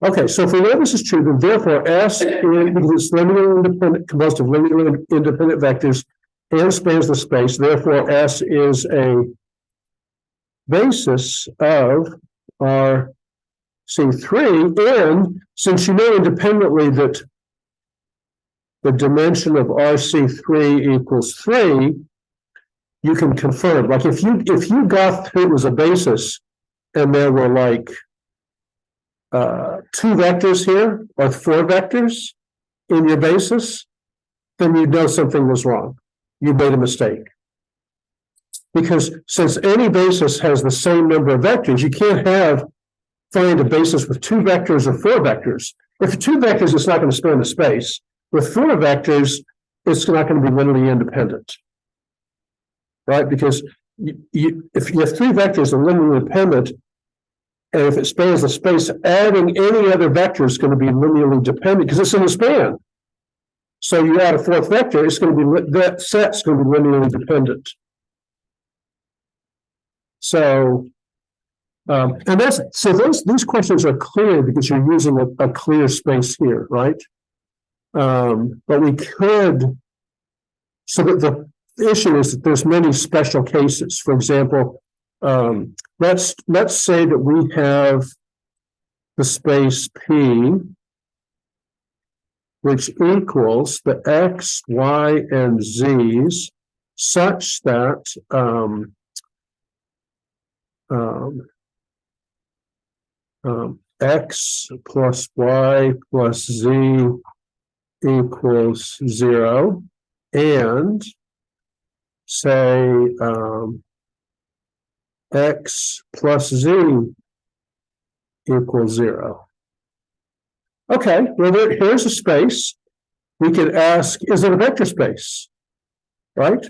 Okay, so if we know this is true, then therefore S is linearly independent, composed of linearly independent vectors and spans the space. Therefore, S is a basis of our C3, and since you know independently that the dimension of RC3 equals 3, you can confirm. Like if you got it was a basis and there were like 2 vectors here or 4 vectors in your basis, then you'd know something was wrong. You made a mistake. Because since any basis has the same number of vectors, you can't find a basis with 2 vectors or 4 vectors. If 2 vectors, it's not going to span the space. With 4 vectors, it's not going to be linearly independent. Right? Because if you have 3 vectors that are linearly independent, and if it spans the space, adding any other vector is going to be linearly dependent because it's in the span. So you add a 4th vector, it's going to be that set's going to be linearly dependent. So, and these questions are clear because you're using a clear space here, right? But we could. So that the issue is that there's many special cases. For example, let's say that we have the space P, which equals the X, Y, and Z's such that X plus Y plus Z equals 0, and say X plus Z equals 0. Okay, well, here's a space. We could ask, is it a vector space? Right?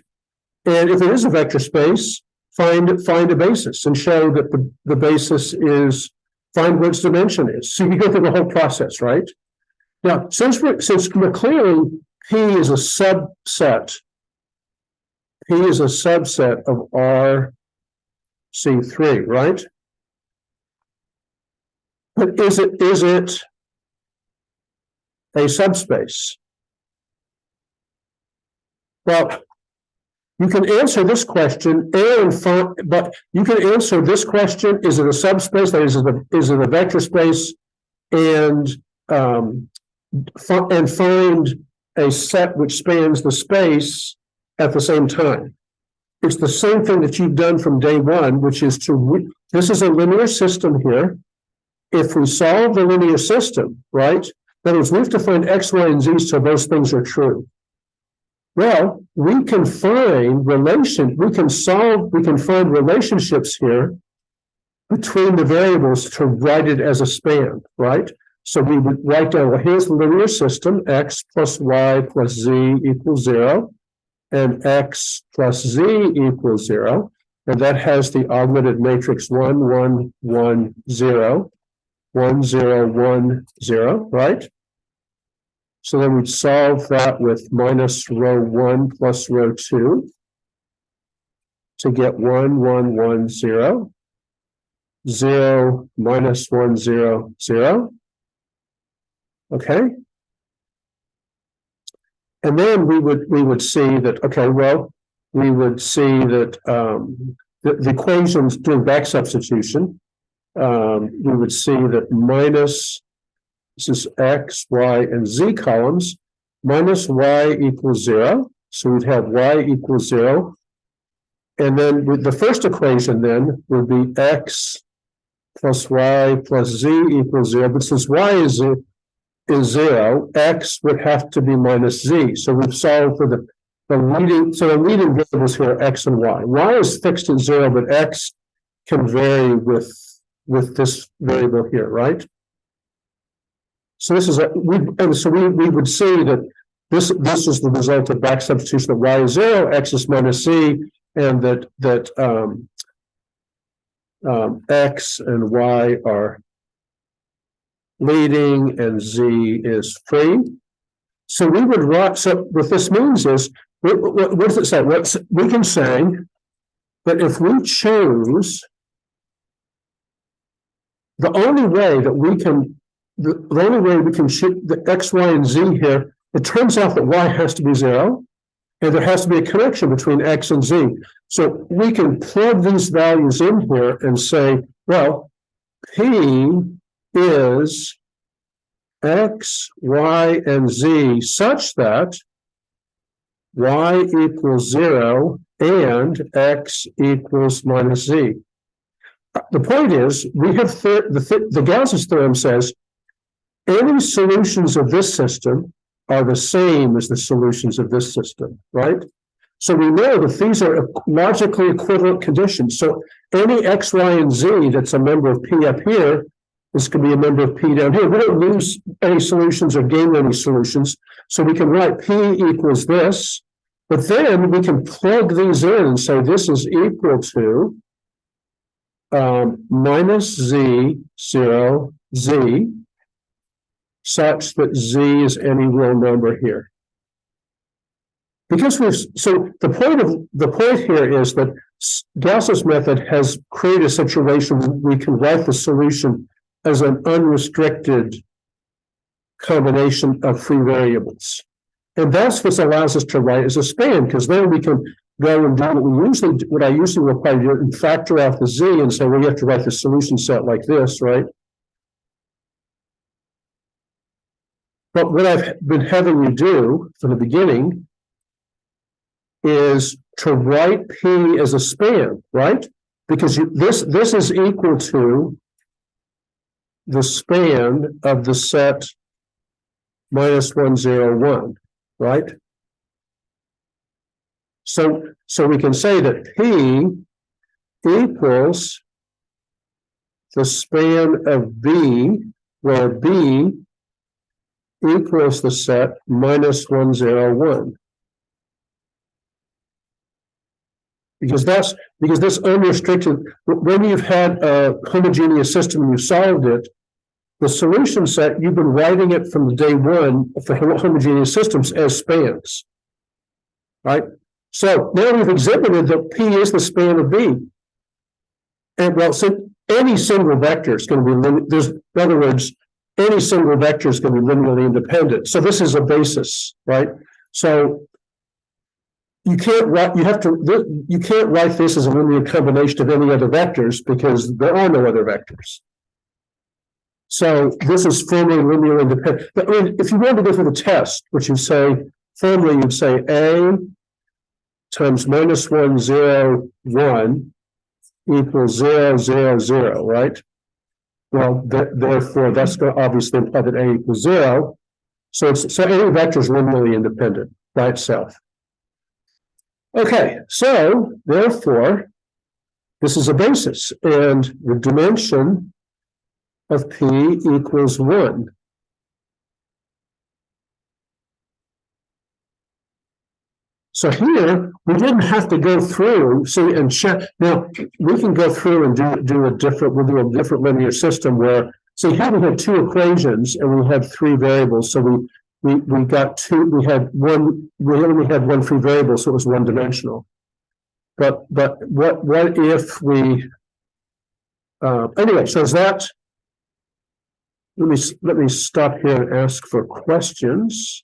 And if it is a vector space, find a basis and show that the basis is, find what its dimension is. So you go through the whole process, right? Now, since we're clearly P is a subset, P is a subset of RC3, right? But is it a subspace? Well, you can answer this question, but you can answer this question: is it a subspace? That is it a vector space? And find a set which spans the space at the same time. It's the same thing that you've done from day one, which is this is a linear system here. If we solve the linear system, right, that is, we have to find X, Y, and Z so those things are true. Well, we can find relationships here between the variables to write it as a span, right? So we would write down, well, here's the linear system, X plus Y plus Z equals 0, and X plus Z equals 0, and that has the augmented matrix 1, 1, 1, 0, 1, 0, 1, 0, right? So then we'd solve that with minus row 1 plus row 2 to get 1, 1, 1, 0, 0, minus 1, 0, 0. Okay. And then we would see that, okay, well, we would see that the equations doing back substitution, we would see that minus, this is X, Y, and Z columns, minus Y equals 0. So we'd have Y equals 0. And then with the first equation then would be X plus Y plus Z equals 0. But since Y is 0, X would have to be minus Z. So we've solved for the leading variables here are X and Y. Y is fixed at 0, but X can vary with this variable here, right? So this is we would see that this is the result of back substitution, that Y is 0, X is minus Z, and that X and Y are leading and Z is free. So we would write, so what this means is, what does it say? We can say that if we choose, the only way that we can the only way we can shoot the X, Y, and Z here, it turns out that Y has to be 0, and there has to be a connection between X and Z. So we can plug these values in here and say, well, P is X, Y, and Z such that Y equals 0 and X equals minus Z. The point is, we have the Gauss's theorem says any solutions of this system are the same as the solutions of this system, right? So we know that these are logically equivalent conditions. So any X, Y, and Z that's a member of P up here, this could be a member of P down here. We don't lose any solutions or gain any solutions. So we can write P equals this, but then we can plug these in and say this is equal to minus Z, 0, Z, such that Z is any real number here. Because so the point here is that Gauss's method has created a situation where we can write the solution as an unrestricted combination of free variables. And that's what allows us to write as a span, because then we can go and do what I usually will probably do, and factor out the Z and say, well, you have to write the solution set like this, right? But what I've been having you do from the beginning is to write P as a span, right? Because this is equal to the span of the set minus 1, 0, 1, right? So we can say that P equals the span of B, where B equals the set minus 1, 0, 1. Because this unrestricted, when you've had a homogeneous system and you solved it, the solution set, you've been writing it from day one for homogeneous systems as spans, right? So now we've exhibited that P is the span of B. And well, so any single vector is going to be, in other words, any single vector is going to be linearly independent. So this is a basis, right? So you can't write this as a linear combination of any other vectors because there are no other vectors. So this is formally linearly independent. But I mean, if you want to go for the test, which you say formally, you'd say A times minus 1, 0, 1 equals 0, 0, 0, right? Well, therefore, that's going to obviously imply that A equals 0. So any vector is linearly independent by itself. Okay, so therefore, this is a basis, and the dimension of P equals 1. So here, we didn't have to go through, and check. Now, we can go through and do a different linear system where, so here we had two equations and we had three variables. So we got two, we only had one free variable, so it was one dimensional. But what if we, anyway, so is that, let me stop here and ask for questions.